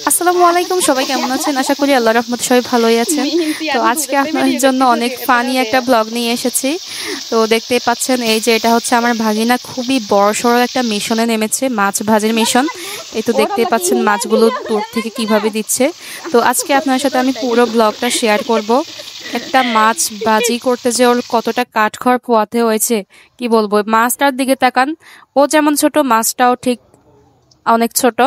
আসসালামু আলাইকুম, সবাই কেমন আছেন? আশা করি আল্লাহর রহমতে সবাই ভালোই আছেন। তো আজকে আপনাদের জন্য অনেক ফানি একটা ব্লগ নিয়ে এসেছি। তো দেখতেই পাচ্ছেন, এই যে এটা হচ্ছে আমার ভাগিনা খুবই বড়সড় একটা মিশনে নেমেছে, মাছ ভাজির মিশন। এই তো দেখতেই পাচ্ছেন মাছগুলো দূর থেকে কিভাবে দিচ্ছে। তো আজকে আপনার সাথে আমি পুরো ব্লগটা শেয়ার করব। একটা মাছ ভাজি করতে যে ওর কতটা কাঠখড় পোয়াতে হয়েছে কি বলবো। মাছটার দিকে তাকান, ও যেমন ছোট মাছটাও ঠিক অনেক ছোট।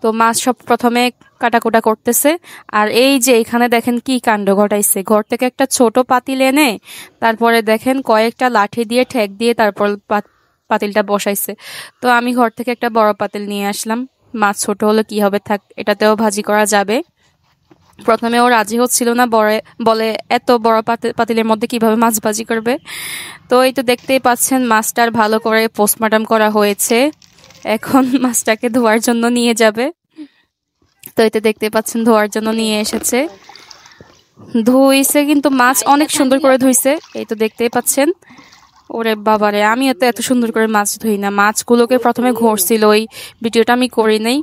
তো মাছ সব প্রথমে কাটাকুটা করতেছে। আর এই যে এখানে দেখেন কি কাণ্ড ঘটাইছে, ঘর থেকে একটা ছোট পাতিল এনে তারপরে দেখেন কয়েকটা লাঠি দিয়ে ঠেক দিয়ে তারপর পাতিলটা বসাইছে। তো আমি ঘর থেকে একটা বড় পাতিল নিয়ে আসলাম। মাছ ছোট হলে কি হবে, থাক, এটাতেও ভাজি করা যাবে। প্রথমে ও রাজি হচ্ছিল না, বলে এত বড় পাতিলের মধ্যে কিভাবে মাছ ভাজি করবে। তো এই তো দেখতেই পাচ্ছেন মাছটার ভালো করে পোস্টমর্টম করা হয়েছে। এখন মাছটাকে ধোয়ার জন্য নিয়ে যাবে। তো এতে দেখতে পাচ্ছেন ধোয়ার জন্য নিয়ে এসেছে, ধুইছে, কিন্তু মাছ অনেক সুন্দর করে ধুইছে। এই তো দেখতেই পাচ্ছেন। ওরে বাবারে, আমি এত সুন্দর করে মাছ ধুই না। মাছগুলোকে প্রথমে ঘষছিল, ওই ভিডিওটা আমি করি নাই।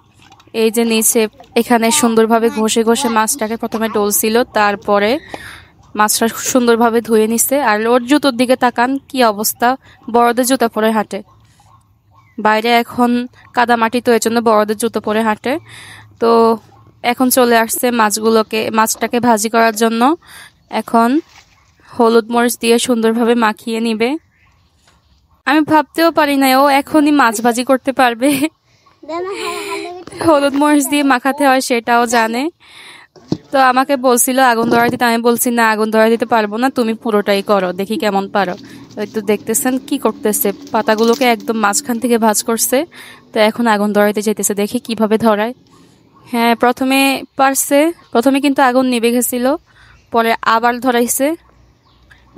এই যে নিচে এখানে সুন্দরভাবে ঘষে ঘষে মাছটাকে প্রথমে ডলছিল, তারপরে মাছটা সুন্দরভাবে ধুয়ে নিছে। আর ওর জুতোর দিকে তাকান কি অবস্থা, বড়দের জুতা পরে হাঁটে। বাইরে এখন কাদা মাটি, তো এর জন্য বড়দের জুতো পরে হাঁটে। তো এখন চলে আসছে মাছটাকে ভাজি করার জন্য। এখন হলুদ মরিচ দিয়ে সুন্দরভাবে মাখিয়ে নিবে। আমি ভাবতেও পারি না ও এখনই মাছ ভাজি করতে পারবে। হলুদ মরিচ দিয়ে মাখাতে হয় সেটাও জানে। তো আমাকে বলছিল আগুন ধরা দিতে, আমি বলছি না, আগুন ধরা দিতে পারবো না, তুমি পুরোটাই করো, দেখি কেমন পারো। তো দেখতেছেন কি করতেছে, পাতাগুলোকে একদম মাঝখান থেকে ভাজ করছে। তো এখন আগুন ধরাইতে যেতেছে, দেখি কিভাবে ধরায়। হ্যাঁ, প্রথমে পারছে, প্রথমে কিন্তু আগুন নিভে গেছিল, পরে আবার ধরাইছে।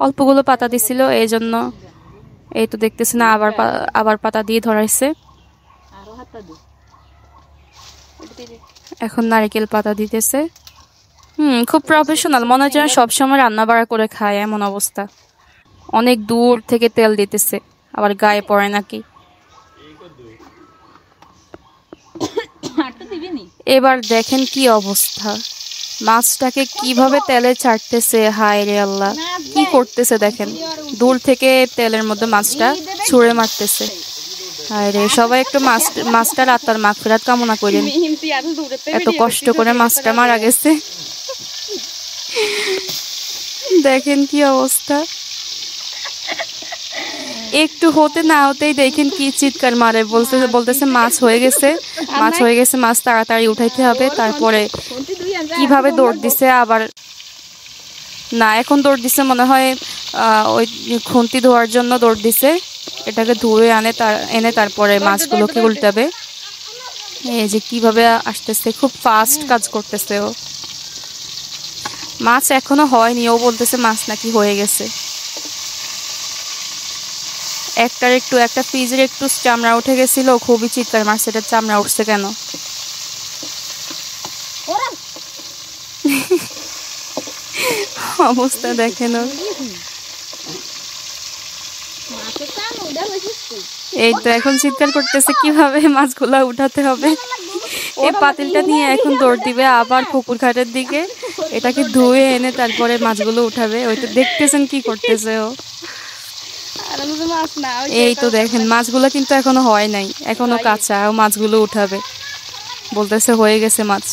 অল্পগুলো পাতা দিছিল, এই জন্য। এই তো দেখতেছে না, আবার পাতা দিয়ে ধরাইছে। এখন নারকেল পাতা দিতেছে। খুব প্রফেশনাল, মনে হয় যেন সবসময় রান্না বাড়া করে খায়, এমন অবস্থা। অনেক দূর থেকে তেল দিতেছে, আবার গায়ে পড়ে নাকি। এবার দেখেন কি অবস্থা, মাছটাকে কিভাবে তেলে ছাড়তেছে। হায় রে আল্লাহ, কি করতেছে দেখেন, দূর থেকে তেলের মধ্যে মাছটা ছুঁড়ে মারতেছে। হায় রে, সবাই একটু মাছটার আত্মার মাগফিরাত কামনা করেন। এত কষ্ট করে মাছটা মারা গেছে, দেখেন কি অবস্থা। একটু হতে না হতেই দেখেন কি চিৎকার মারে, বলতেছে মাছ হয়ে গেছে, মাছ হয়ে গেছে, মাছ তাড়াতাড়ি উঠাইতে হবে। তারপরে কিভাবে দৌড় দিছে আবার, না এখন দৌড় দিছে মনে হয় ওই খুন্তি ধোয়ার জন্য দৌড় দিছে। এটাকে ধুয়ে এনে তারপরে মাছগুলোকে উল্টাবে। এই যে কিভাবে আসতেছে, খুব ফাস্ট কাজ করতেছে ও। মাছ এখনো হয়নি, ও বলতেছে মাছ নাকি হয়ে গেছে। একটা ফ্রিজের একটু চামড়া উঠে গেছিল, খুবই চিৎকার মারছে, এটা চামড়া উঠছে কেন। অবস্থা দেখেন। এই তো এখন চিৎকার করতেছে কিভাবে মাছগুলা উঠাতে হবে। এই পাতিলটা নিয়ে এখন দৌড় দিবে আবার পুকুর ঘাটের দিকে, এটাকে ধুয়ে এনে তারপরে মাছগুলো উঠাবে। ওই তো দেখতেছেন কি করতেছে ও। এই তো দেখেন মাছগুলো কিন্তু এখনো হয় নাই, এখনো কাঁচা, ও মাছগুলো উঠাবে, বলতেছে হয়ে গেছে মাছ।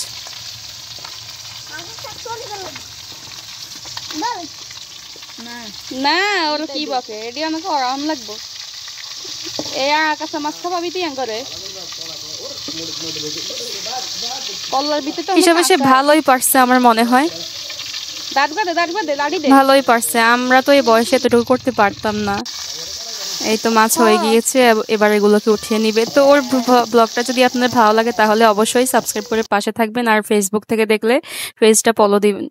না ওরা কি বকে, এটি আমাকে আরাম লাগবো। এই আর কাঁচা মাছ খাবাবি তুই করে কল্লার ভিতরে তো হিসাবে সে ভালোই পারছে আমার মনে হয়, ভালোই পারছে। আমরা তো এই বয়সে এতটুকু করতে পারতাম না। এই তো মাছ হয়ে গিয়েছে, এবার এগুলোকে উঠিয়ে নিবে। তো ওর ব্লগটা যদি আপনাদের ভালো লাগে তাহলে অবশ্যই সাবস্ক্রাইব করে পাশে থাকবেন, আর ফেসবুক থেকে দেখলে পেজটা ফলো দিবেন।